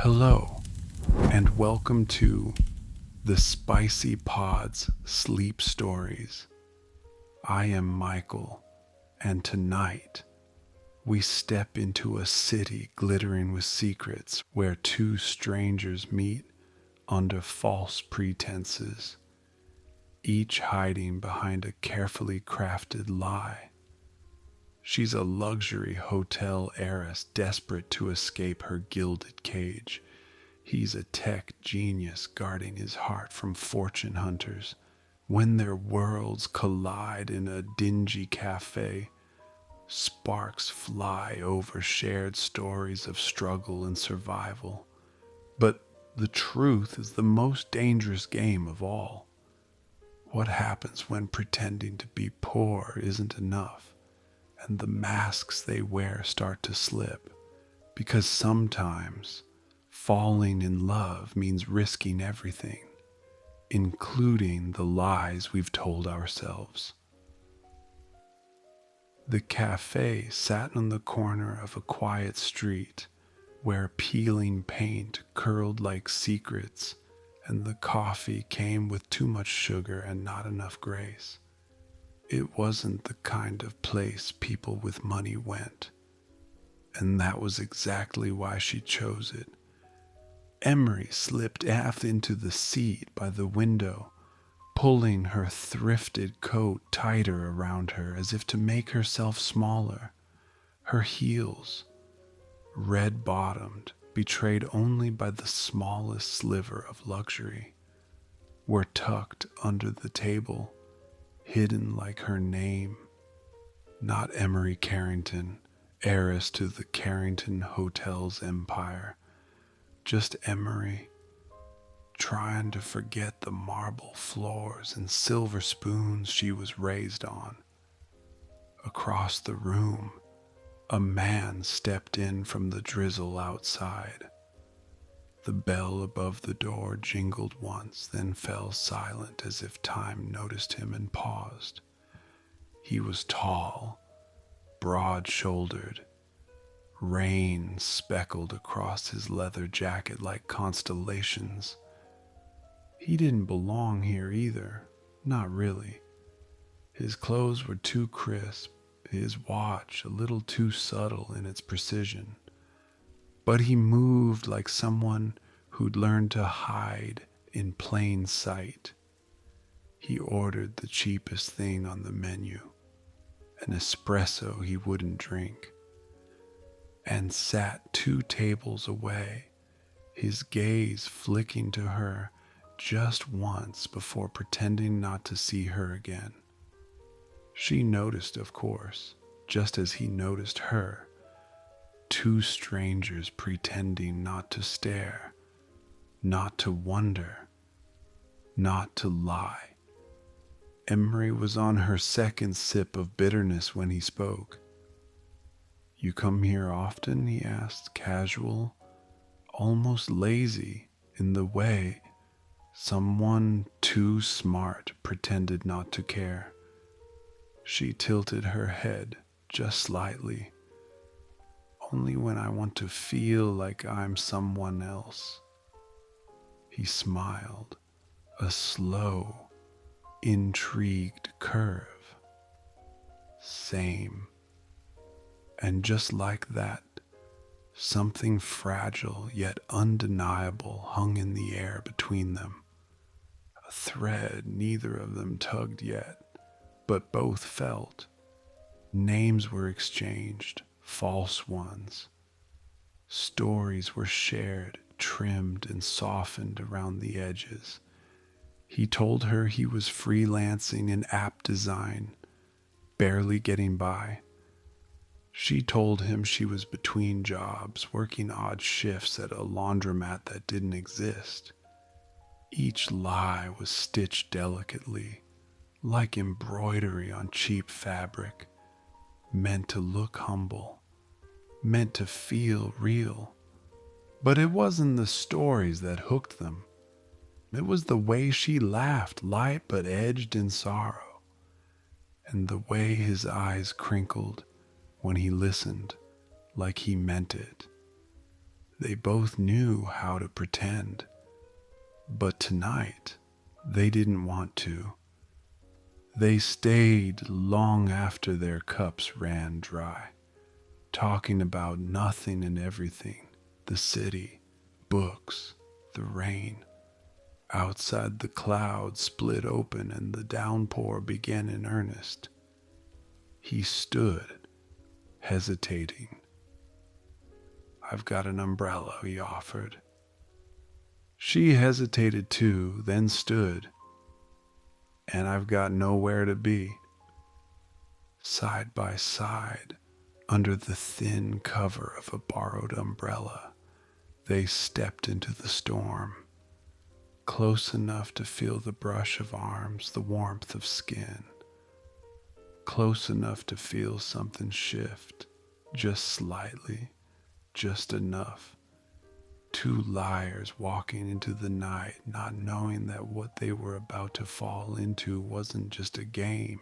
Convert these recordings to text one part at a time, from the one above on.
Hello, and welcome to the Spicy Pod's Sleep Stories. I am Michael, and tonight we step into a city glittering with secrets where two strangers meet under false pretenses, each hiding behind a carefully crafted lie. She's a luxury hotel heiress desperate to escape her gilded cage. He's a tech genius guarding his heart from fortune hunters. When their worlds collide in a dingy café, sparks fly over shared stories of struggle and survival. But the truth is the most dangerous game of all. What happens when pretending to be poor isn't enough, and the masks they wear start to slip? Because sometimes falling in love means risking everything, including the lies we've told ourselves. The cafe sat on the corner of a quiet street where peeling paint curled like secrets, and the coffee came with too much sugar and not enough grace. It wasn't the kind of place people with money went, and that was exactly why she chose it. Emery slipped half into the seat by the window, pulling her thrifted coat tighter around her as if to make herself smaller. Her heels, red-bottomed, betrayed only by the smallest sliver of luxury, were tucked under the table, hidden like her name. Not Emery Carrington, heiress to the Carrington Hotel's empire. Just Emery, trying to forget the marble floors and silver spoons she was raised on. Across the room, a man stepped in from the drizzle outside. The bell above the door jingled once, then fell silent as if time noticed him and paused. He was tall, broad-shouldered, rain speckled across his leather jacket like constellations. He didn't belong here either, not really. His clothes were too crisp, his watch a little too subtle in its precision. But he moved like someone who'd learned to hide in plain sight. He ordered the cheapest thing on the menu, an espresso he wouldn't drink, and sat 2 tables away, his gaze flicking to her just once before pretending not to see her again. She noticed, of course, just as he noticed her. 2 strangers pretending not to stare, not to wonder, not to lie. Emery was on her second sip of bitterness when he spoke. "You come here often?" he asked, casual, almost lazy in the way someone too smart pretended not to care. She tilted her head just slightly. "Only when I want to feel like I'm someone else." He smiled, a slow, intrigued curve. "Same." And just like that, something fragile yet undeniable hung in the air between them. A thread neither of them tugged yet, but both felt. Names were exchanged, false ones. Stories were shared, trimmed and softened around the edges. He told her he was freelancing in app design, barely getting by. She told him she was between jobs, working odd shifts at a laundromat that didn't exist. Each lie was stitched delicately, like embroidery on cheap fabric, meant to look humble, meant to feel real. But it wasn't the stories that hooked them. It was the way she laughed, light but edged in sorrow, and the way his eyes crinkled when he listened like he meant it. They both knew how to pretend, but tonight they didn't want to. They stayed long after their cups ran dry, talking about nothing and everything: the city, books, the rain. Outside, the clouds split open and the downpour began in earnest. He stood, hesitating. "I've got an umbrella," he offered. She hesitated too, then stood. "And I've got nowhere to be." Side by side, under the thin cover of a borrowed umbrella, they stepped into the storm, close enough to feel the brush of arms, the warmth of skin, close enough to feel something shift, just slightly, just enough. Two liars walking into the night, not knowing that what they were about to fall into wasn't just a game.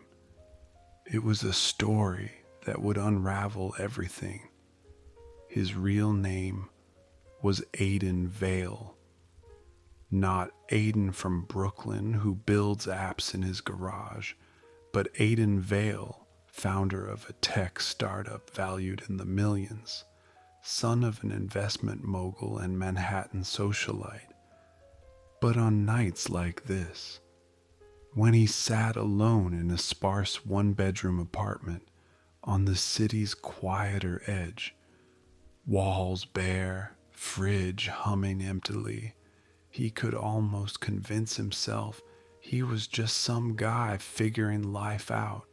It was a story that would unravel everything. His real name was Aiden Vale. Not Aiden from Brooklyn who builds apps in his garage, but Aiden Vale, founder of a tech startup valued in the millions, son of an investment mogul and Manhattan socialite. But on nights like this, when he sat alone in a sparse one-bedroom apartment on the city's quieter edge, walls bare, fridge humming emptily, he could almost convince himself he was just some guy figuring life out.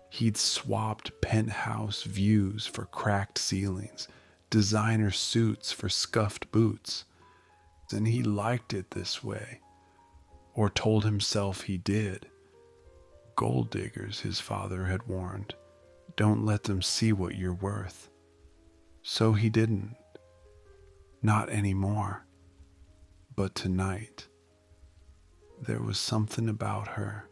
He'd swapped penthouse views for cracked ceilings, designer suits for scuffed boots, and he liked it this way, or told himself he did. Gold diggers, his father had warned, don't let them see what you're worth. So he didn't. Not anymore. But tonight, there was something about her.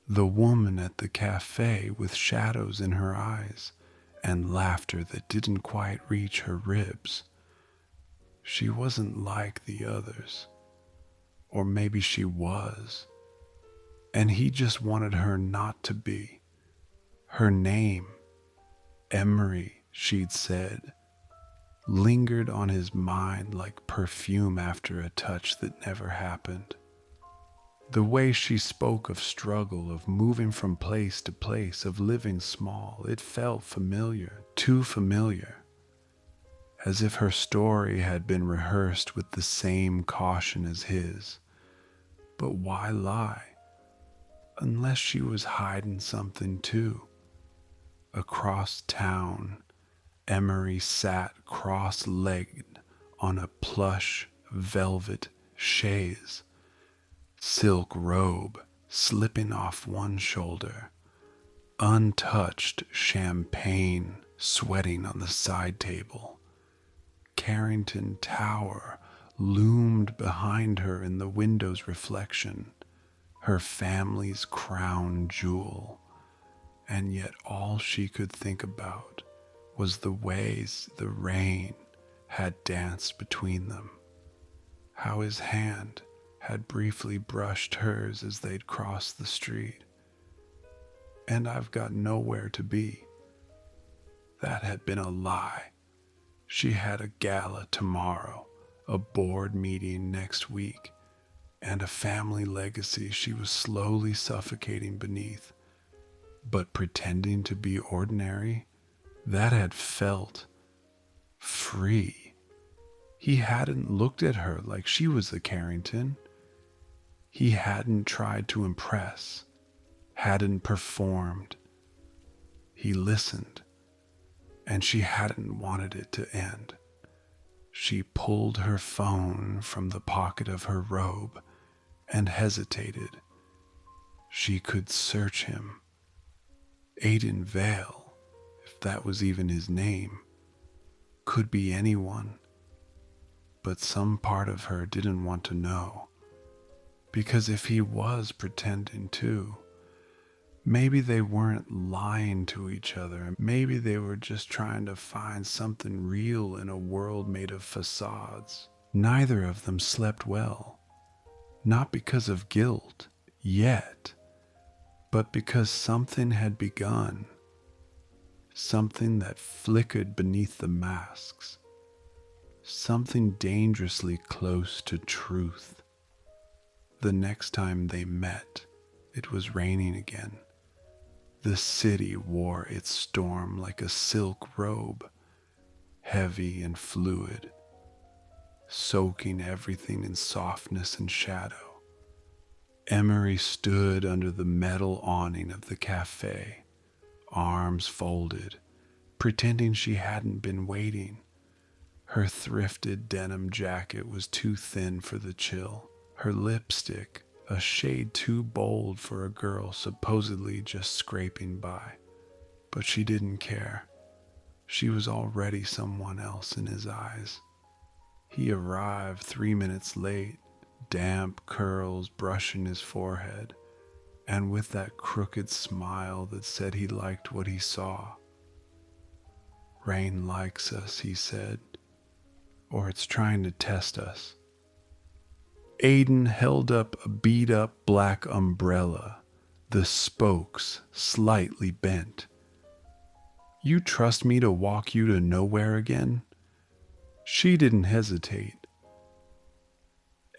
The woman at the café with shadows in her eyes and laughter that didn't quite reach her ribs. She wasn't like the others. Or maybe she was. And he just wanted her not to be. Her name, Emery, she'd said, lingered on his mind like perfume after a touch that never happened. The way she spoke of struggle, of moving from place to place, of living small, it felt familiar, too familiar, as if her story had been rehearsed with the same caution as his. But why lie? Unless she was hiding something too. Across town, Emery sat cross-legged on a plush velvet chaise, silk robe slipping off one shoulder, untouched champagne sweating on the side table. Carrington Tower loomed behind her in the window's reflection, her family's crown jewel, and yet all she could think about was the ways the rain had danced between them, how his hand had briefly brushed hers as they'd crossed the street. And I've got nowhere to be. That had been a lie. She had a gala tomorrow, a board meeting next week, and a family legacy she was slowly suffocating beneath. But pretending to be ordinary, that had felt free. He hadn't looked at her like she was a Carrington. He hadn't tried to impress, hadn't performed. He listened, and she hadn't wanted it to end. She pulled her phone from the pocket of her robe and hesitated. She could search him. Aiden Vale, if that was even his name, could be anyone. But some part of her didn't want to know. Because if he was pretending too, Maybe they weren't lying to each other. Maybe they were just trying to find something real in a world made of facades. Neither of them slept well, not because of guilt yet, but because something had begun, something that flickered beneath the masks, something dangerously close to truth. The next time they met, it was raining again. The city wore its storm like a silk robe, heavy and fluid, soaking everything in softness and shadow. Emery stood under the metal awning of the café, arms folded, pretending she hadn't been waiting. Her thrifted denim jacket was too thin for the chill. Her lipstick, a shade too bold for a girl supposedly just scraping by. But she didn't care. She was already someone else in his eyes. He arrived 3 minutes late, damp curls brushing his forehead, and with that crooked smile that said he liked what he saw. "Rain likes us," he said, "or it's trying to test us." Aiden held up a beat-up black umbrella, the spokes slightly bent. "You trust me to walk you to nowhere again?" She didn't hesitate.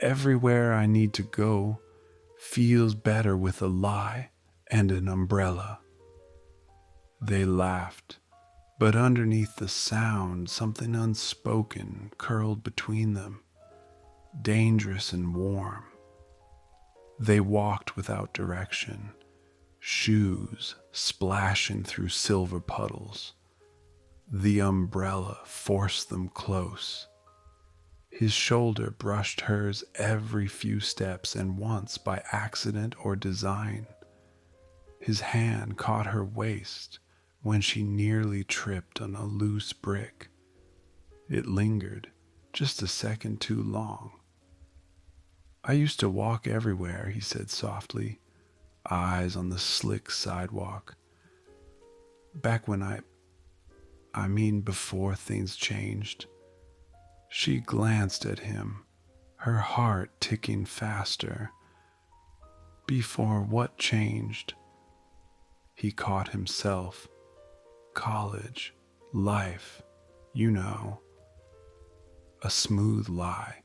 "Everywhere I need to go feels better with a lie and an umbrella." They laughed, but underneath the sound, something unspoken curled between them, dangerous and warm. They walked without direction, shoes splashing through silver puddles. The umbrella forced them close. His shoulder brushed hers every few steps, and once by accident or design. His hand caught her waist when she nearly tripped on a loose brick. It lingered, just a second too long. "I used to walk everywhere," he said softly, eyes on the slick sidewalk. "Back when I mean before things changed." She glanced at him, her heart ticking faster. Before what changed? He caught himself. College, life, you know. A smooth lie,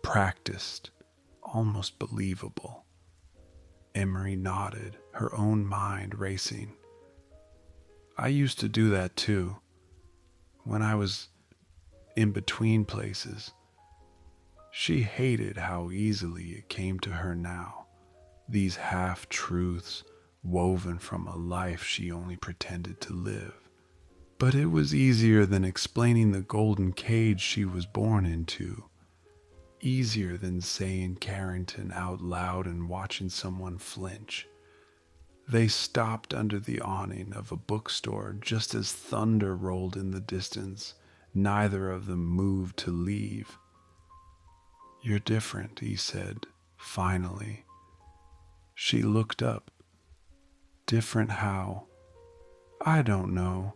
practiced, almost believable. Emery nodded, her own mind racing. "I used to do that too, when I was in between places." She hated how easily it came to her now, these half-truths woven from a life she only pretended to live. But it was easier than explaining the golden cage she was born into, easier than saying Carrington out loud and watching someone flinch. They stopped under the awning of a bookstore just as thunder rolled in the distance. Neither of them moved to leave. "You're different," he said, finally. She looked up. "Different how?" "I don't know.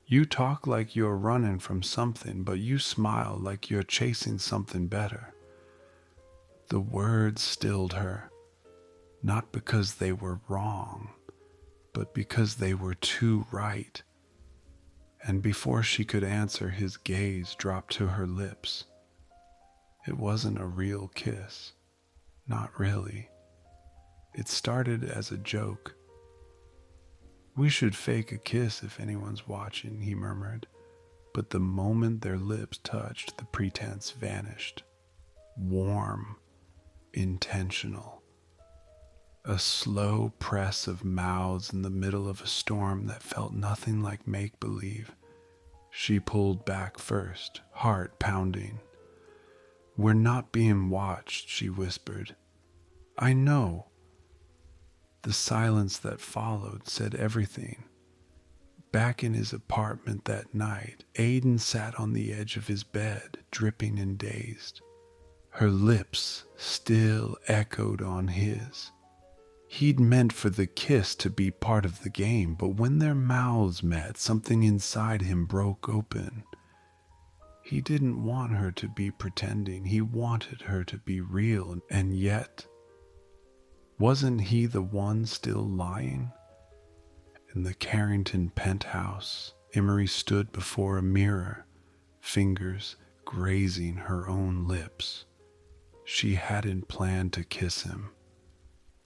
You talk like you're running from something, but you smile like you're chasing something better." The words stilled her, not because they were wrong, but because they were too right. And before she could answer, his gaze dropped to her lips. It wasn't a real kiss. Not really. It started as a joke. "We should fake a kiss if anyone's watching," he murmured. But the moment their lips touched, the pretense vanished. Warm, intentional. A slow press of mouths in the middle of a storm that felt nothing like make-believe. She pulled back first, heart pounding. "We're not being watched," she whispered. "I know." The silence that followed said everything. Back in his apartment that night, Aiden sat on the edge of his bed, dripping and dazed. Her lips still echoed on his. He'd meant for the kiss to be part of the game, but when their mouths met, something inside him broke open. He didn't want her to be pretending. He wanted her to be real. And yet, wasn't he the one still lying? In the Carrington penthouse, Emery stood before a mirror, fingers grazing her own lips. She hadn't planned to kiss him,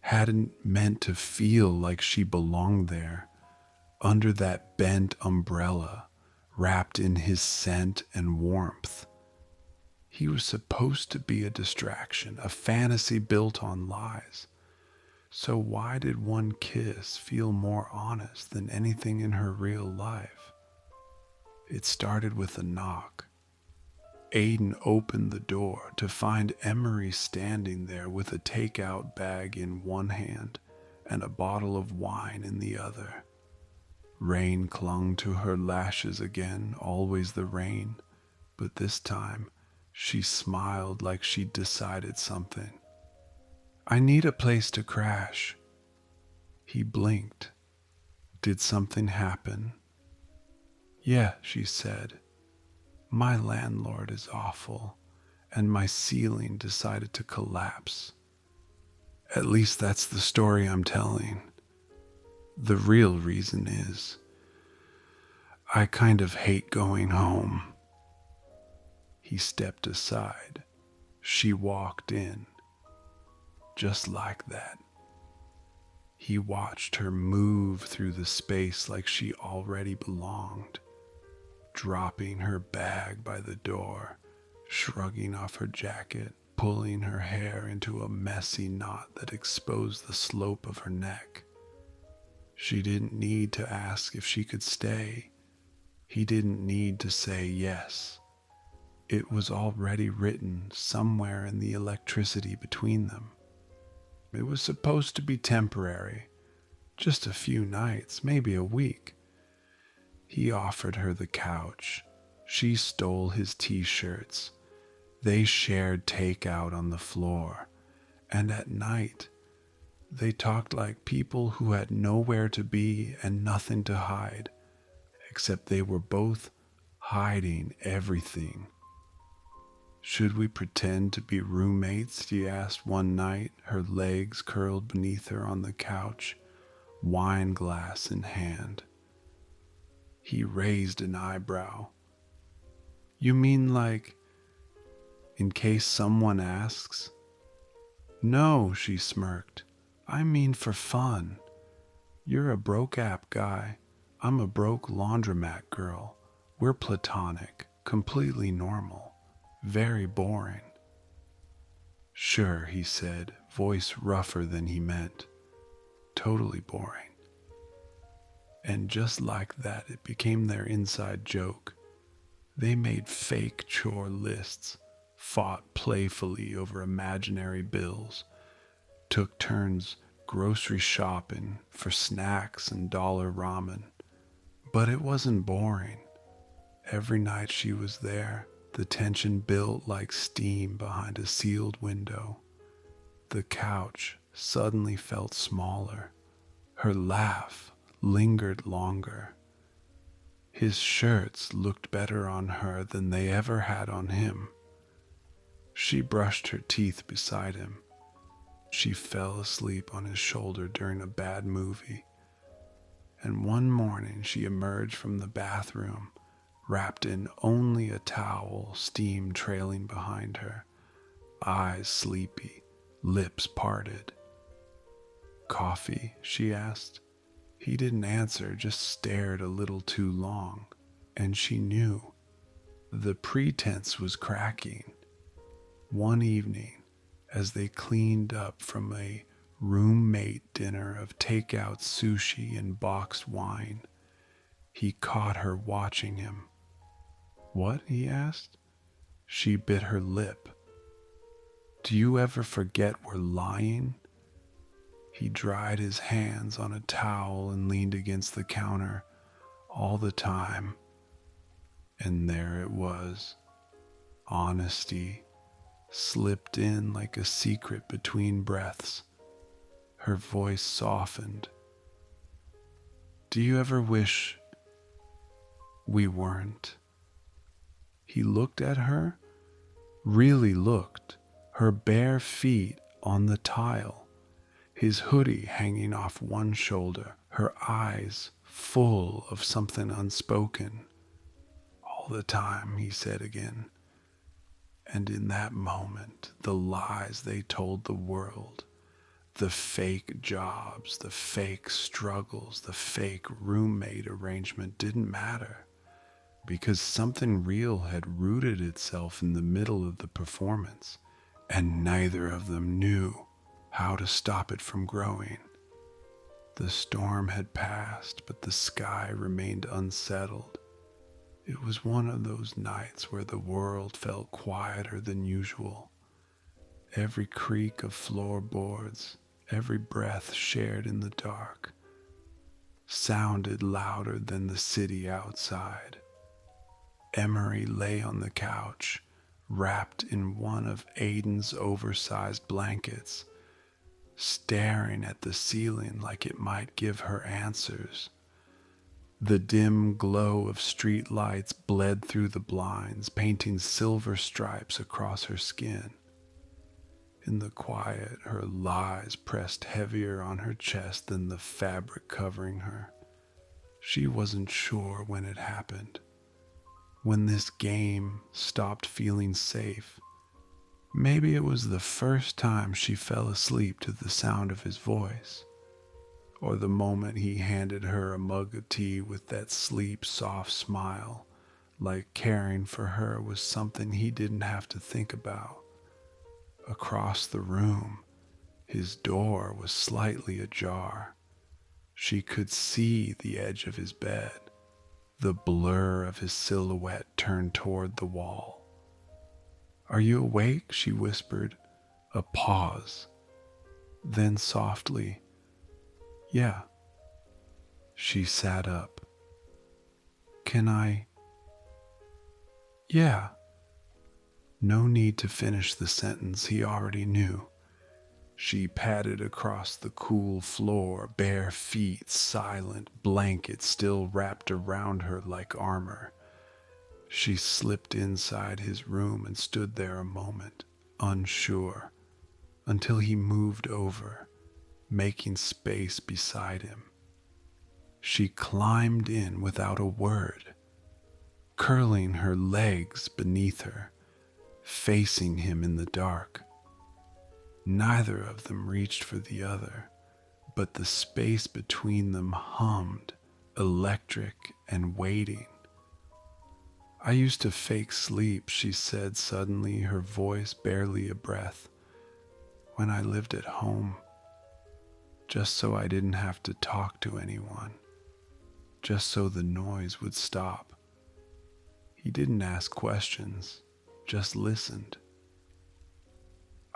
hadn't meant to feel like she belonged there, under that bent umbrella, wrapped in his scent and warmth. He was supposed to be a distraction, a fantasy built on lies. So why did one kiss feel more honest than anything in her real life? It started with a knock. Aiden opened the door to find Emery standing there with a takeout bag in one hand and a bottle of wine in the other. Rain clung to her lashes again, always the rain, but this time she smiled like she'd decided something. "I need a place to crash." He blinked. Did something happen? "Yeah," she said. "My landlord is awful, and my ceiling decided to collapse. At least that's the story I'm telling. The real reason is, I kind of hate going home." He stepped aside. She walked in. Just like that. He watched her move through the space like she already belonged, dropping her bag by the door, shrugging off her jacket, pulling her hair into a messy knot that exposed the slope of her neck. She didn't need to ask if she could stay. He didn't need to say yes. It was already written somewhere in the electricity between them. It was supposed to be temporary, just a few nights, maybe a week. He offered her the couch. She stole his t-shirts. They shared takeout on the floor. And at night, they talked like people who had nowhere to be and nothing to hide, except they were both hiding everything. "Should we pretend to be roommates?" she asked one night, her legs curled beneath her on the couch, wine glass in hand. He raised an eyebrow. "You mean like, in case someone asks?" "No," she smirked. "I mean for fun. You're a broke app guy. I'm a broke laundromat girl. We're platonic, completely normal. Very boring." "Sure," he said, voice rougher than he meant. "Totally boring." And just like that, it became their inside joke. They made fake chore lists, fought playfully over imaginary bills, took turns grocery shopping for snacks and dollar ramen. But it wasn't boring. Every night she was there, the tension built like steam behind a sealed window. The couch suddenly felt smaller. Her laugh lingered longer. His shirts looked better on her than they ever had on him. She brushed her teeth beside him. She fell asleep on his shoulder during a bad movie. And one morning she emerged from the bathroom, wrapped in only a towel, steam trailing behind her, eyes sleepy, lips parted. "Coffee?" she asked. He didn't answer, just stared a little too long, and she knew. The pretense was cracking. One evening, as they cleaned up from a roommate dinner of takeout sushi and boxed wine, he caught her watching him. "What?" he asked. She bit her lip. "Do you ever forget we're lying?" He dried his hands on a towel and leaned against the counter. "All the time." And there it was. Honesty slipped in like a secret between breaths. Her voice softened. Do you ever wish we weren't? He looked at her, really looked, her bare feet on the tile, his hoodie hanging off one shoulder, her eyes full of something unspoken. All the time, he said again. And in that moment, the lies they told the world, the fake jobs, the fake struggles, the fake roommate arrangement didn't matter, because something real had rooted itself in the middle of the performance, and neither of them knew how to stop it from growing. The storm had passed, but the sky remained unsettled. It was one of those nights where the world felt quieter than usual. Every creak of floorboards, every breath shared in the dark, sounded louder than the city outside. Emery lay on the couch, wrapped in one of Aiden's oversized blankets, staring at the ceiling like it might give her answers. The dim glow of street lights bled through the blinds, painting silver stripes across her skin. In the quiet, her lies pressed heavier on her chest than the fabric covering her. She wasn't sure when it happened, when this game stopped feeling safe. Maybe it was the first time she fell asleep to the sound of his voice, or the moment he handed her a mug of tea with that sleep soft smile, like caring for her was something he didn't have to think about. Across the room, his door was slightly ajar. She could see the edge of his bed, the blur of his silhouette turned toward the wall. "Are you awake?" she whispered. A pause. Then softly, "Yeah." She sat up. "Can I?" "Yeah." No need to finish the sentence, he already knew. She padded across the cool floor, bare feet silent, blanket still wrapped around her like armor. She slipped inside his room and stood there a moment, unsure, until he moved over, making space beside him. She climbed in without a word, curling her legs beneath her, facing him in the dark. Neither of them reached for the other, but the space between them hummed, electric and waiting. "I used to fake sleep," she said suddenly, her voice barely a breath, "when I lived at home, just so I didn't have to talk to anyone, just so the noise would stop." He didn't ask questions, just listened.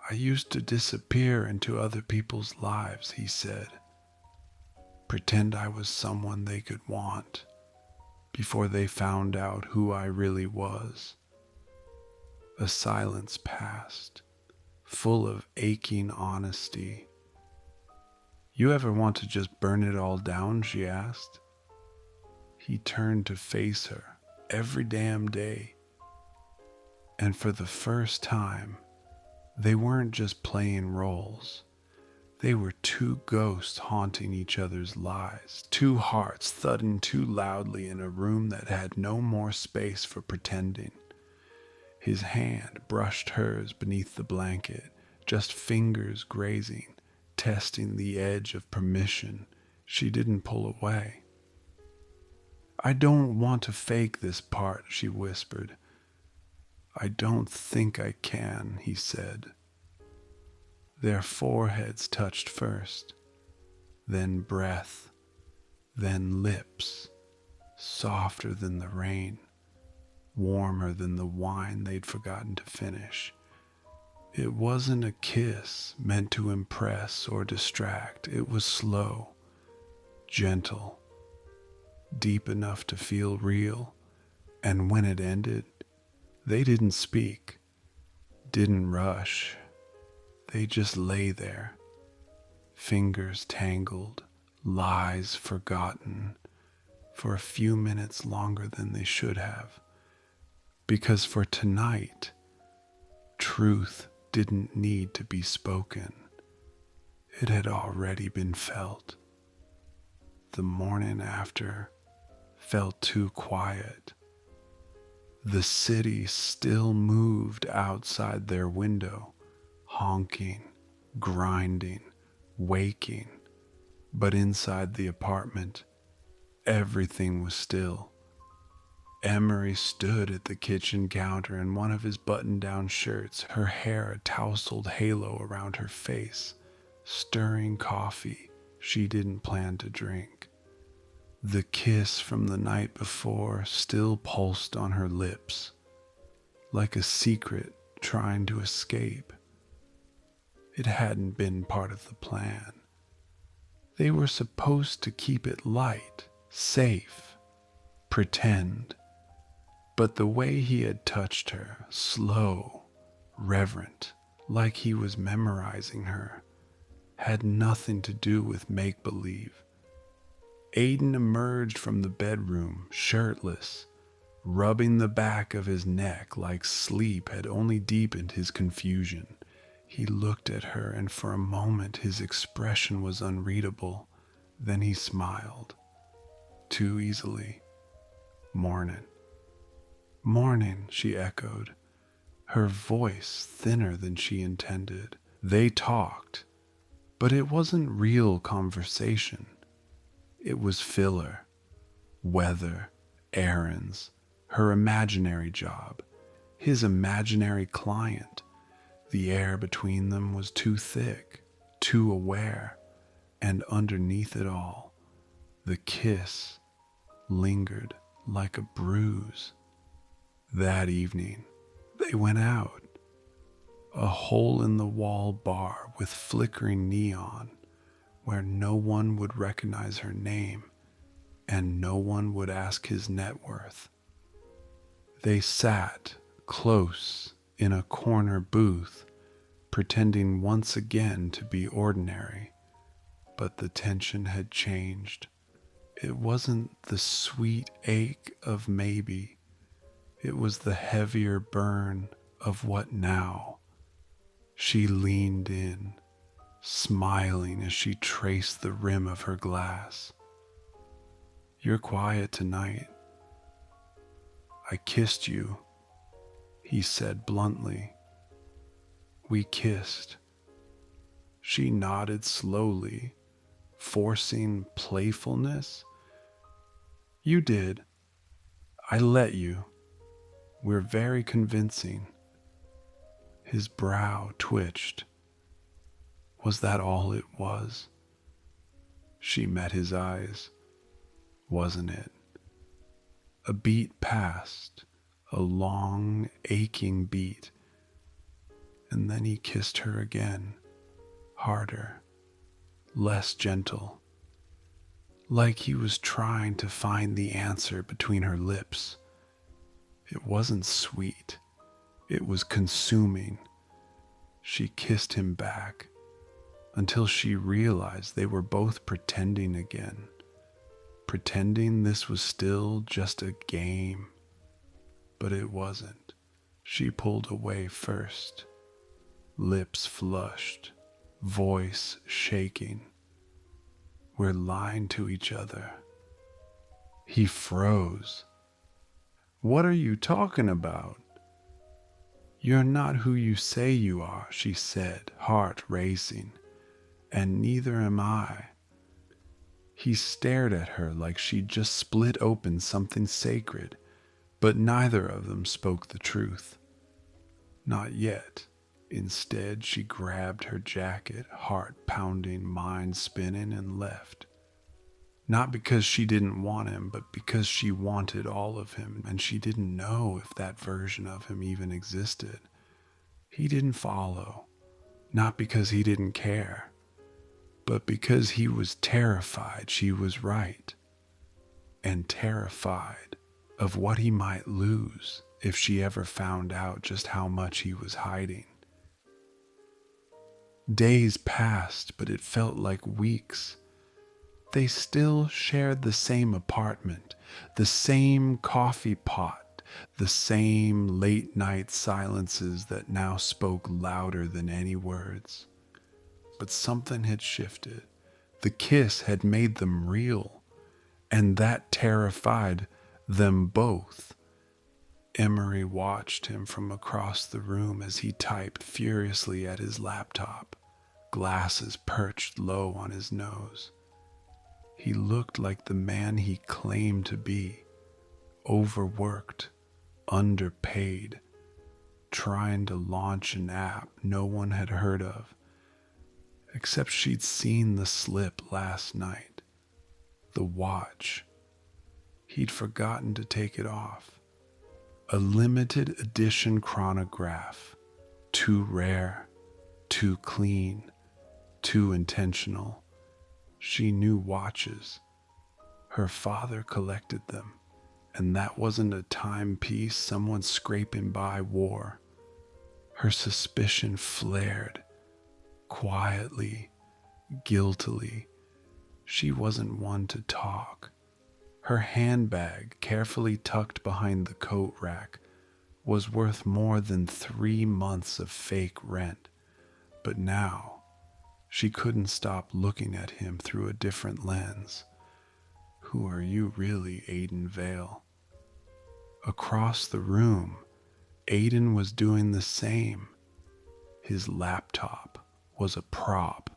"I used to disappear into other people's lives," he said. "Pretend I was someone they could want before they found out who I really was." A silence passed, full of aching honesty. "You ever want to just burn it all down?" she asked. He turned to face her. Every damn day. And for the first time, they weren't just playing roles. They were two ghosts haunting each other's lives, two hearts thudding too loudly in a room that had no more space for pretending. His hand brushed hers beneath the blanket, just fingers grazing, testing the edge of permission. She didn't pull away. "I don't want to fake this part," she whispered. "I don't think I can," he said. Their foreheads touched first, then breath, then lips, softer than the rain, warmer than the wine they'd forgotten to finish. It wasn't a kiss meant to impress or distract. It was slow, gentle, deep enough to feel real, and when it ended, they didn't speak, didn't rush. They just lay there, fingers tangled, lies forgotten for a few minutes longer than they should have. Because for tonight, truth didn't need to be spoken. It had already been felt. The morning after felt too quiet. The city still moved outside their window, honking, grinding, waking. But inside the apartment, everything was still. Emery stood at the kitchen counter in one of his button-down shirts, her hair a tousled halo around her face, stirring coffee she didn't plan to drink. The kiss from the night before still pulsed on her lips, like a secret trying to escape. It hadn't been part of the plan. They were supposed to keep it light, safe, pretend. But the way he had touched her, slow, reverent, like he was memorizing her, had nothing to do with make-believe. Aiden emerged from the bedroom, shirtless, rubbing the back of his neck like sleep had only deepened his confusion. He looked at her, and for a moment his expression was unreadable. Then he smiled, too easily. "Morning." "Morning," she echoed, her voice thinner than she intended. They talked, but it wasn't real conversation. It was filler, weather, errands, her imaginary job, his imaginary client. The air between them was too thick, too aware, and underneath it all, the kiss lingered like a bruise. That evening, they went out. A hole-in-the-wall bar with flickering neon, where no one would recognize her name and no one would ask his net worth. They sat close in a corner booth, pretending once again to be ordinary, but the tension had changed. It wasn't the sweet ache of maybe, it was the heavier burn of what now. She leaned in, smiling as she traced the rim of her glass. "You're quiet tonight." "I kissed you," he said bluntly. "We kissed." She nodded slowly, forcing playfulness. "You did. I let you. We're very convincing." His brow twitched. Was that all it was? She met his eyes. Wasn't it? A beat passed, a long, aching beat, and then he kissed her again, harder, less gentle, like he was trying to find the answer between her lips. It wasn't sweet. It was consuming. She kissed him back until she realized they were both pretending again, pretending this was still just a game. But it wasn't. She pulled away first, lips flushed, voice shaking. "We're lying to each other." He froze. "What are you talking about?" "You're not who you say you are," she said, heart racing. "And neither am I." He stared at her like she'd just split open something sacred, but neither of them spoke the truth. Not yet. Instead, she grabbed her jacket, heart pounding, mind spinning, and left. Not because she didn't want him, but because she wanted all of him, and she didn't know if that version of him even existed. He didn't follow, not because he didn't care, but because he was terrified she was right, and terrified of what he might lose if she ever found out just how much he was hiding. Days passed, but it felt like weeks. They still shared the same apartment, the same coffee pot, the same late night silences that now spoke louder than any words. But something had shifted. The kiss had made them real, and that terrified them both. Emery watched him from across the room as he typed furiously at his laptop, glasses perched low on his nose. He looked like the man he claimed to be, overworked, underpaid, trying to launch an app no one had heard of, except she'd seen the slip last night. The watch. He'd forgotten to take it off. A limited edition chronograph. Too rare, too clean, too intentional. She knew watches. Her father collected them, and that wasn't a timepiece someone scraping by wore. Her suspicion flared, quietly, guiltily. She wasn't one to talk. Her handbag, carefully tucked behind the coat rack, was worth more than 3 months of fake rent. But now, she couldn't stop looking at him through a different lens. Who are you really, Aiden Vale? Across the room, Aiden was doing the same. His laptop was a prop.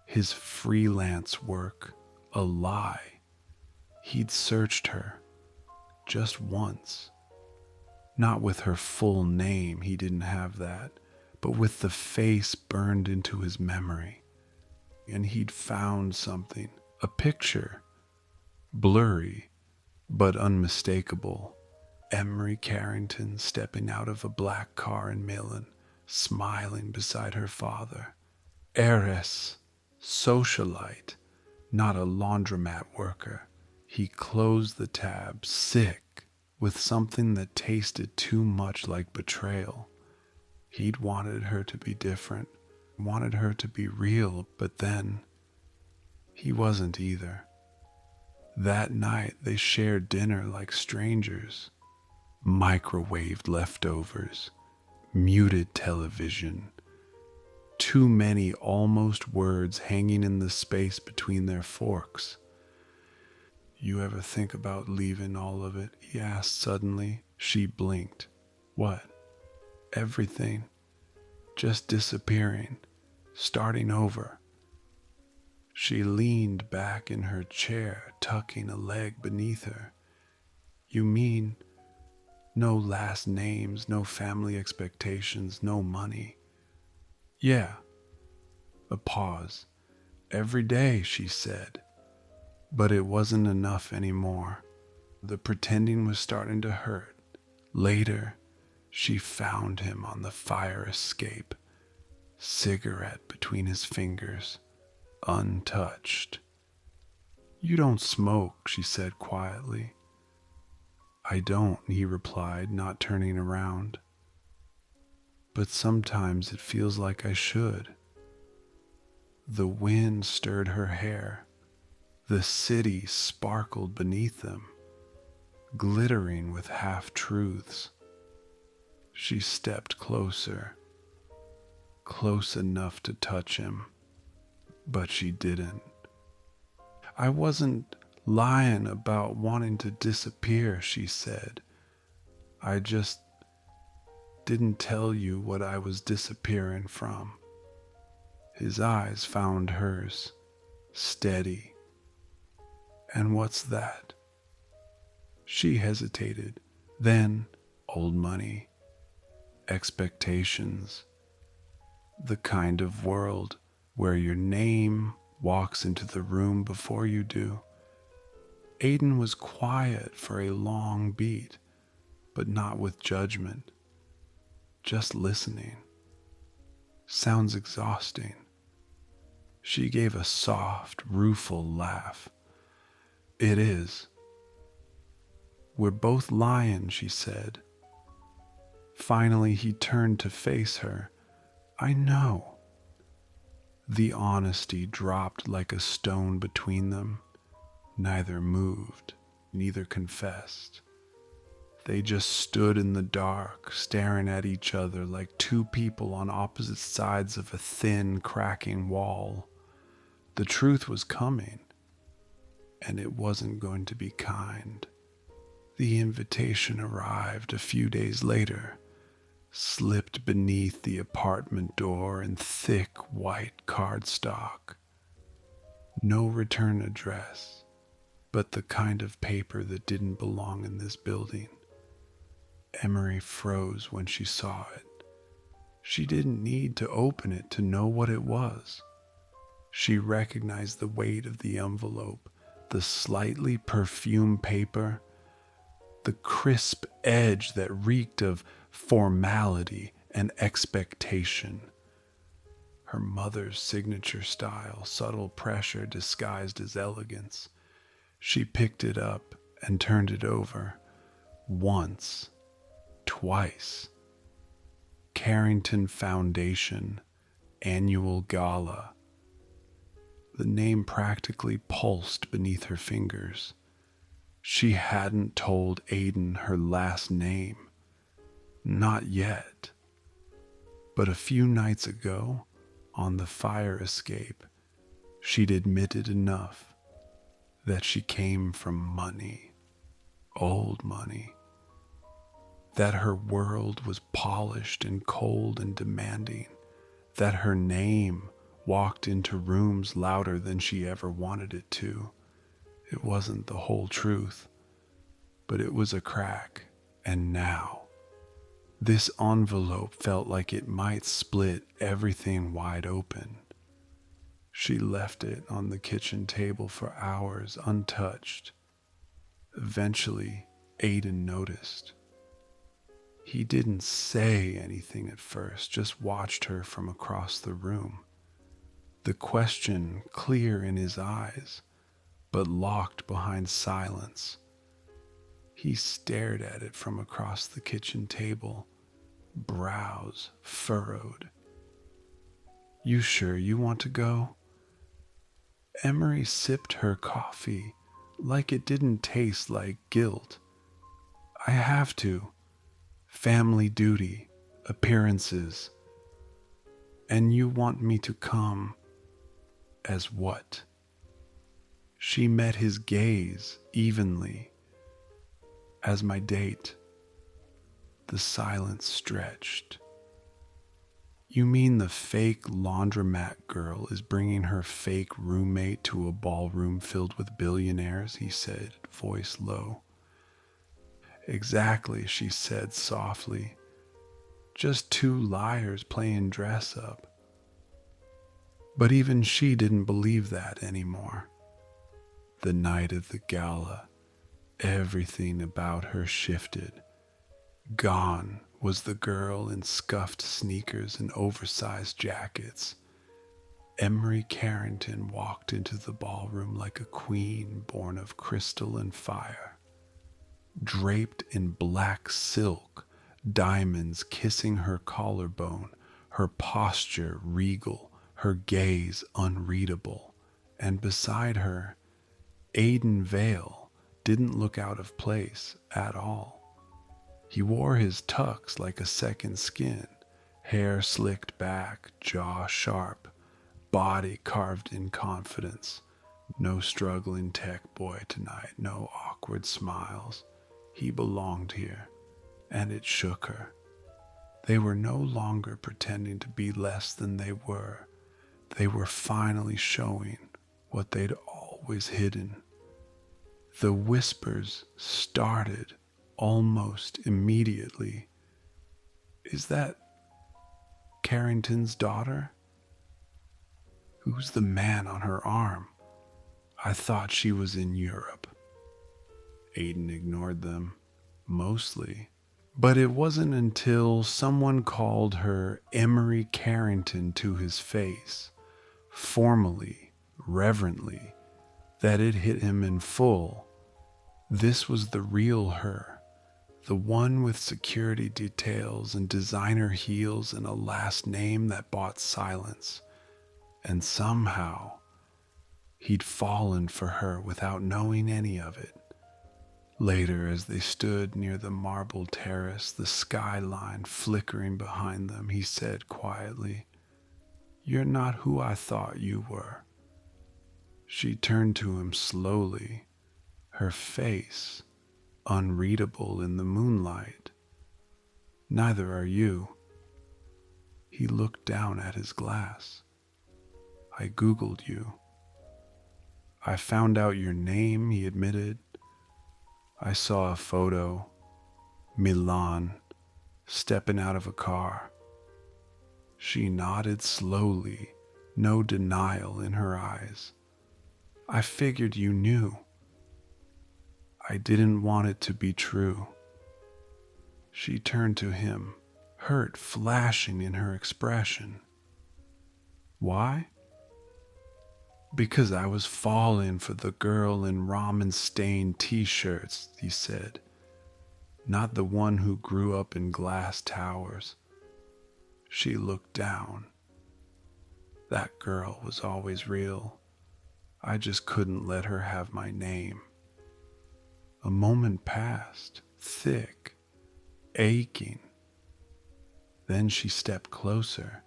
His freelance work a lie. He'd searched her just once. Not with her full name, he didn't have that, but with the face burned into his memory. And he'd found something, a picture, blurry but unmistakable. Emery Carrington stepping out of a black car in Millen, smiling beside her father. Heiress, socialite, not a laundromat worker. He closed the tab, sick, with something that tasted too much like betrayal. He'd wanted her to be different, wanted her to be real, but then he wasn't either. That night they shared dinner like strangers. Microwaved leftovers, muted television, too many almost words hanging in the space between their forks. You ever think about leaving all of it? He asked suddenly. She blinked. What? Everything. Just disappearing, starting over. She leaned back in her chair, tucking a leg beneath her. You mean no last names, no family expectations, no money? Yeah. A pause. Every day, she said. But it wasn't enough anymore. The pretending was starting to hurt. Later, she found him on the fire escape, cigarette between his fingers, untouched. You don't smoke, she said quietly. I don't, he replied, not turning around. But sometimes it feels like I should. The wind stirred her hair. The city sparkled beneath them, glittering with half-truths. She stepped closer, close enough to touch him, but she didn't. I wasn't lying about wanting to disappear, she said. I just didn't tell you what I was disappearing from. His eyes found hers, steady. And what's that? She hesitated. Then, old money, expectations, the kind of world where your name walks into the room before you do. Aiden was quiet for a long beat, but not with judgment, just listening. Sounds exhausting. She gave a soft, rueful laugh. It is. We're both lying, she said. Finally, he turned to face her. I know. The honesty dropped like a stone between them. Neither moved, neither confessed. They just stood in the dark, staring at each other like two people on opposite sides of a thin, cracking wall. The truth was coming, and it wasn't going to be kind. The invitation arrived a few days later, slipped beneath the apartment door in thick white cardstock. No return address, but the kind of paper that didn't belong in this building. Emery froze when she saw it. She didn't need to open it to know what it was. She recognized the weight of the envelope, the slightly perfumed paper, the crisp edge that reeked of formality and expectation. Her mother's signature style, subtle pressure disguised as elegance. She picked it up and turned it over. Once, twice. Carrington Foundation Annual Gala. The name practically pulsed beneath her fingers. She hadn't told Aiden her last name. Not yet. But a few nights ago, on the fire escape, she'd admitted enough that she came from money, old money, that her world was polished and cold and demanding, that her name walked into rooms louder than she ever wanted it to. It wasn't the whole truth, but it was a crack, and now this envelope felt like it might split everything wide open. She left it on the kitchen table for hours untouched. Eventually, Aiden noticed. He didn't say anything at first, just watched her from across the room. The question clear in his eyes, but locked behind silence. He stared at it from across the kitchen table, brows furrowed. "You sure you want to go?" Emery sipped her coffee like it didn't taste like guilt. "I have to. Family duty, appearances. And you want me to come as what?" She met his gaze evenly. "As my date." The silence stretched. "You mean the fake laundromat girl is bringing her fake roommate to a ballroom filled with billionaires?" he said, voice low. "Exactly," she said softly. "Just two liars playing dress up." But even she didn't believe that anymore. The night of the gala, everything about her shifted. Gone was the girl in scuffed sneakers and oversized jackets. Emery Carrington walked into the ballroom like a queen born of crystal and fire. Draped in black silk, diamonds kissing her collarbone, her posture regal, her gaze unreadable, and beside her, Aiden Vale didn't look out of place at all. He wore his tux like a second skin, hair slicked back, jaw sharp, body carved in confidence. No struggling tech boy tonight, no awkward smiles. He belonged here, and it shook her. They were no longer pretending to be less than they were. They were finally showing what they'd always hidden. The whispers started almost immediately. "Is that Carrington's daughter? Who's the man on her arm? I thought she was in Europe." Aiden ignored them, mostly. But it wasn't until someone called her Emery Carrington to his face, formally, reverently, that it hit him in full. This was the real her. The one with security details and designer heels and a last name that bought silence. And somehow, he'd fallen for her without knowing any of it. Later, as they stood near the marble terrace, the skyline flickering behind them, he said quietly, "You're not who I thought you were." She turned to him slowly, her face unreadable in the moonlight. "Neither are you." He looked down at his glass. "I Googled you. I found out your name," he admitted. "I saw a photo, Milan, stepping out of a car." She nodded slowly, no denial in her eyes. "I figured you knew. I didn't want it to be true." She turned to him, hurt flashing in her expression. "Why?" "Because I was falling for the girl in ramen-stained t-shirts," he said. "Not the one who grew up in glass towers." She looked down. "That girl was always real. I just couldn't let her have my name." A moment passed, thick, aching. Then she stepped closer.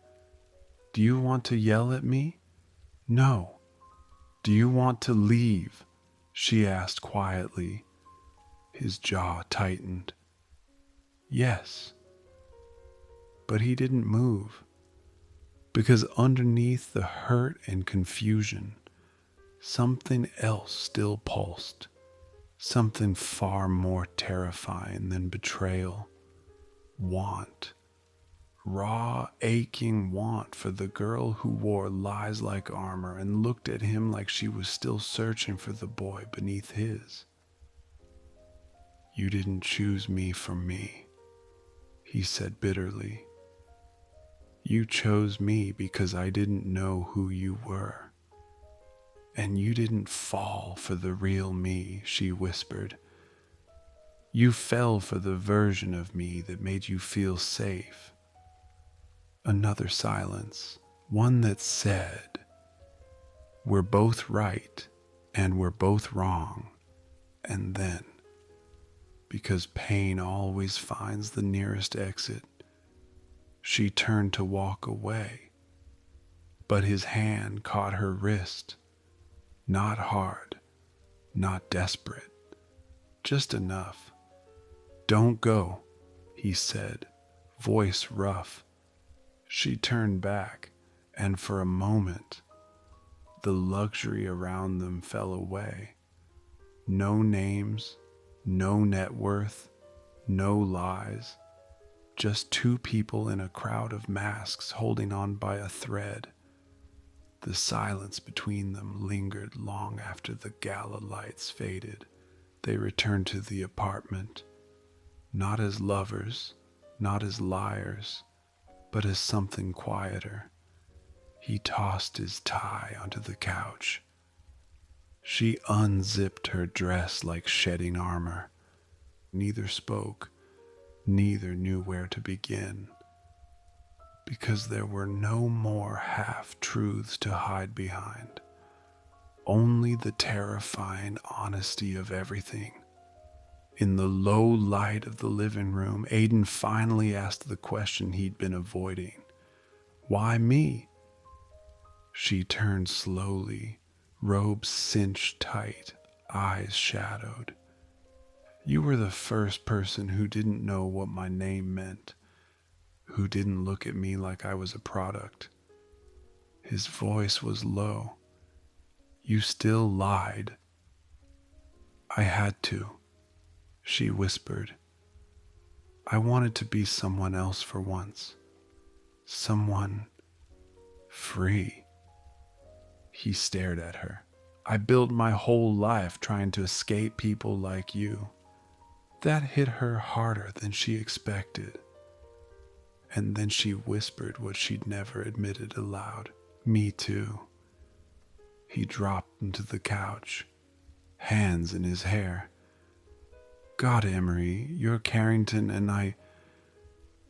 "Do you want to yell at me?" "No." "Do you want to leave?" she asked quietly. His jaw tightened. "Yes." But he didn't move, because underneath the hurt and confusion, something else still pulsed, something far more terrifying than betrayal. Want. Raw, aching want for the girl who wore lies like armor and looked at him like she was still searching for the boy beneath his. "You didn't choose me for me," he said bitterly. "You chose me because I didn't know who you were. And you didn't fall for the real me," she whispered. "You fell for the version of me that made you feel safe." Another silence, one that said, "We're both right and we're both wrong." And then, because pain always finds the nearest exit, she turned to walk away, but his hand caught her wrist, not hard, not desperate, just enough. "Don't go," he said, voice rough. She turned back, and for a moment, the luxury around them fell away. No names, no net worth, no lies. Just two people in a crowd of masks holding on by a thread. The silence between them lingered long after the gala lights faded. They returned to the apartment, not as lovers, not as liars, but as something quieter. He tossed his tie onto the couch. She unzipped her dress like shedding armor. Neither spoke, neither knew where to begin, because there were no more half-truths to hide behind, only the terrifying honesty of everything. In the low light of the living room, Aiden finally asked the question he'd been avoiding. "Why me?" She turned slowly, robes cinched tight, eyes shadowed. "You were the first person who didn't know what my name meant, who didn't look at me like I was a product." His voice was low. "You still lied." "I had to," she whispered. "I wanted to be someone else for once. Someone free." He stared at her. "I built my whole life trying to escape people like you." That hit her harder than she expected. And then she whispered what she'd never admitted aloud. "Me too." He dropped into the couch, hands in his hair. "God, Emery, you're Carrington and I..."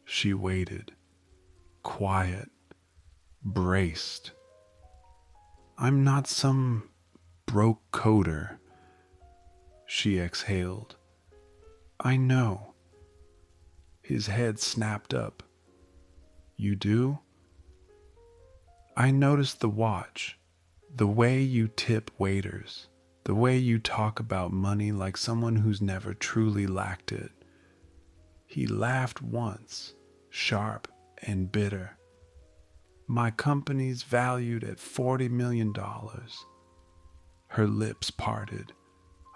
She waited, quiet, braced. I'm not some broke coder, she exhaled. I know. His head snapped up. You do? I noticed the watch, the way you tip waiters, the way you talk about money like someone who's never truly lacked it. He laughed once, sharp and bitter. My company's valued at $40 million. Her lips parted.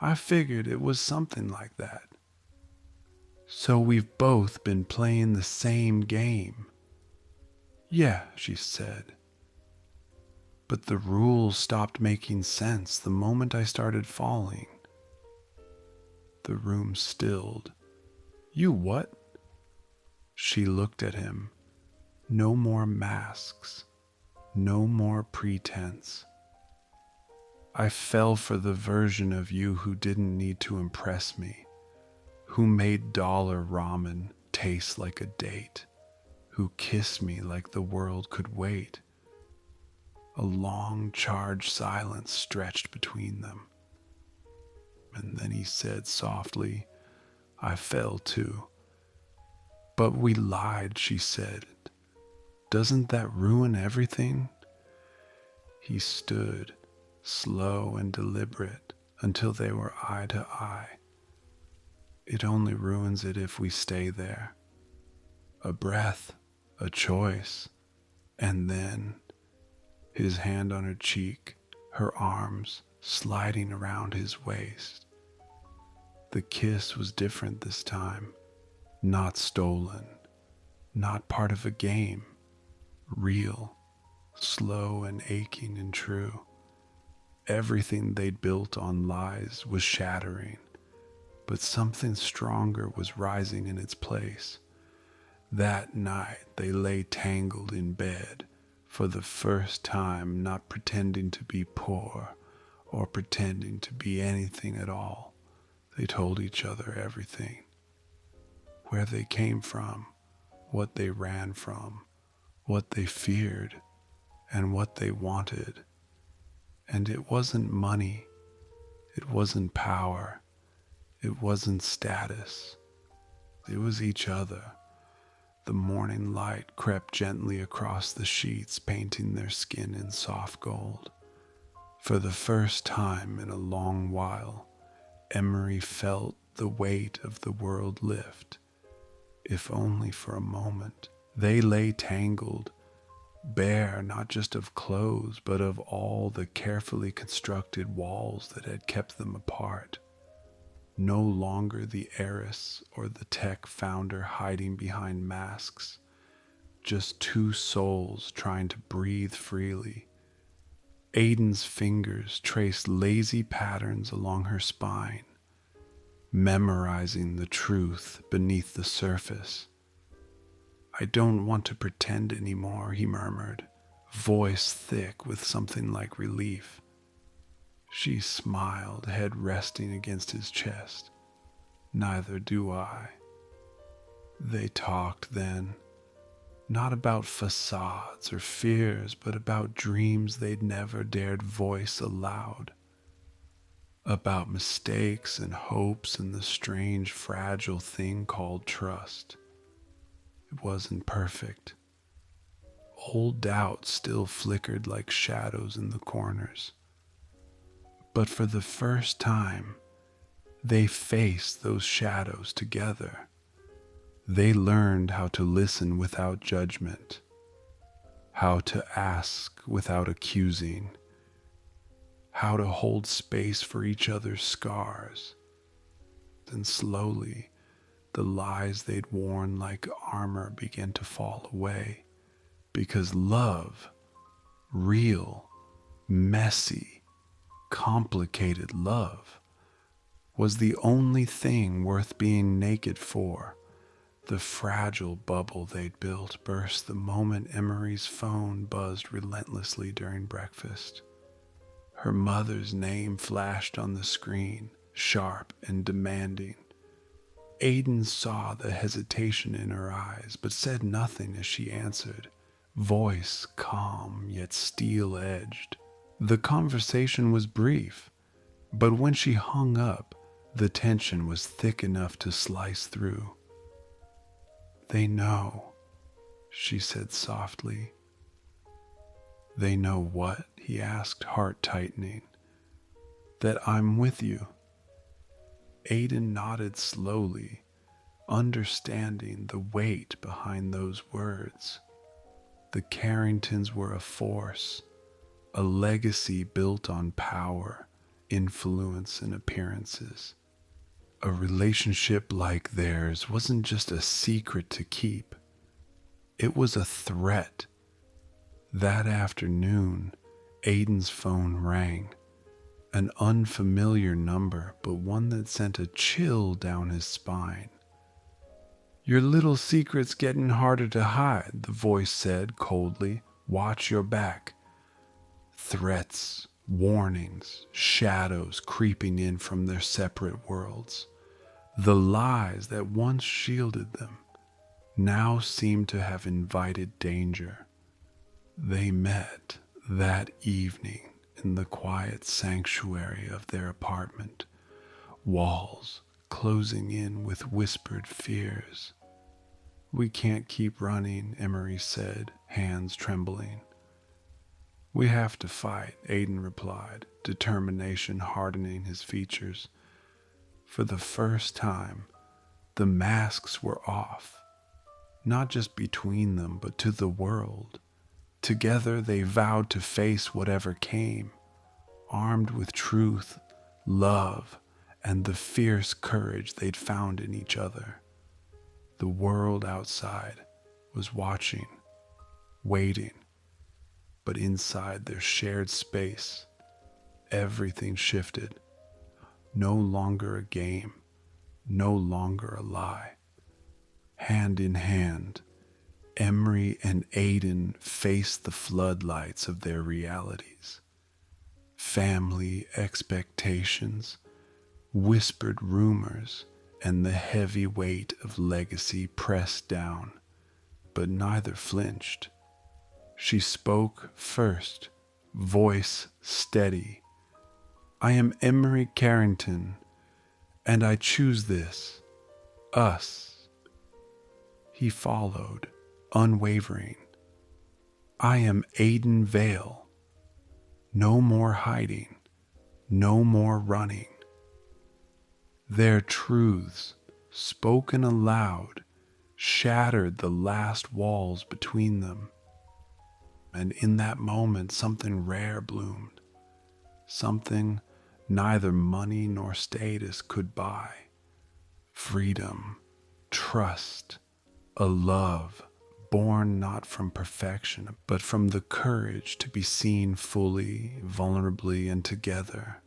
I figured it was something like that. So we've both been playing the same game. Yeah, she said. But the rules stopped making sense the moment I started falling. The room stilled. You what? She looked at him. No more masks. No more pretense. I fell for the version of you who didn't need to impress me, who made dollar ramen taste like a date, who kissed me like the world could wait. A long, charged silence stretched between them. And then he said softly, I fell too. But we lied, she said. Doesn't that ruin everything? He stood, slow and deliberate, until they were eye to eye. It only ruins it if we stay there. A breath, a choice, and then his hand on her cheek, her arms sliding around his waist. The kiss was different this time, not stolen, not part of a game, real, slow and aching and true. Everything they'd built on lies was shattering, but something stronger was rising in its place. That night they lay tangled in bed, for the first time not pretending to be poor or pretending to be anything at all. They told each other everything. Where they came from, what they ran from, what they feared, and what they wanted. And it wasn't money, it wasn't power, it wasn't status. It was each other. The morning light crept gently across the sheets, painting their skin in soft gold. For the first time in a long while, Emery felt the weight of the world lift, if only for a moment. They lay tangled, bare not just of clothes, but of all the carefully constructed walls that had kept them apart. No longer the heiress or the tech founder hiding behind masks, just two souls trying to breathe freely. Aiden's fingers traced lazy patterns along her spine, memorizing the truth beneath the surface. I don't want to pretend anymore, he murmured, voice thick with something like relief. She smiled, head resting against his chest. Neither do I. They talked then, not about facades or fears, but about dreams they'd never dared voice aloud. About mistakes and hopes and the strange, fragile thing called trust. It wasn't perfect. Old doubts still flickered like shadows in the corners. But for the first time, they faced those shadows together. They learned how to listen without judgment, how to ask without accusing, how to hold space for each other's scars. Then slowly, the lies they'd worn like armor began to fall away, because love, real, messy, complicated love, was the only thing worth being naked for. The fragile bubble they'd built burst the moment Emery's phone buzzed relentlessly during breakfast. Her mother's name flashed on the screen, sharp and demanding. Aiden saw the hesitation in her eyes, but said nothing as she answered, voice calm yet steel-edged. The conversation was brief, but when she hung up, the tension was thick enough to slice through. "They know," she said softly. "They know what?" he asked, heart tightening. "That I'm with you." Aiden nodded slowly, understanding the weight behind those words. The Carringtons were a force, a legacy built on power, influence, and appearances. A relationship like theirs wasn't just a secret to keep, it was a threat. That afternoon, Aiden's phone rang. An unfamiliar number, but one that sent a chill down his spine. "Your little secret's getting harder to hide," the voice said coldly. "Watch your back." Threats, warnings, shadows creeping in from their separate worlds. The lies that once shielded them now seemed to have invited danger. They met that evening in the quiet sanctuary of their apartment, walls closing in with whispered fears. "We can't keep running," Emery said, hands trembling. "We have to fight," Aiden replied, determination hardening his features. For the first time, the masks were off, not just between them, but to the world. Together they vowed to face whatever came, armed with truth, love, and the fierce courage they'd found in each other. The world outside was watching, waiting, but inside their shared space, everything shifted. No longer a game, no longer a lie. Hand in hand, Emery and Aiden faced the floodlights of their realities. Family expectations, whispered rumors, and the heavy weight of legacy pressed down, but neither flinched. She spoke first, voice steady. "I am Emery Carrington, and I choose this, us." He followed, unwavering. "I am Aiden Vale. No more hiding, no more running." Their truths, spoken aloud, shattered the last walls between them. And in that moment, something rare bloomed, something neither money nor status could buy. Freedom, trust, a love born not from perfection, but from the courage to be seen fully, vulnerably, and together.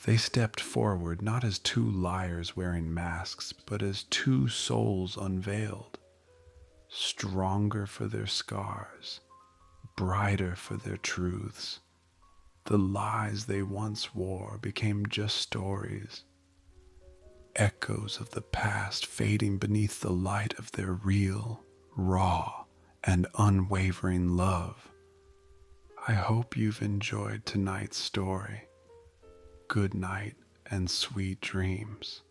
They stepped forward not as two liars wearing masks, but as two souls unveiled, stronger for their scars, brighter for their truths. The lies they once wore became just stories, echoes of the past fading beneath the light of their real, raw, and unwavering love. I hope you've enjoyed tonight's story. Good night and sweet dreams.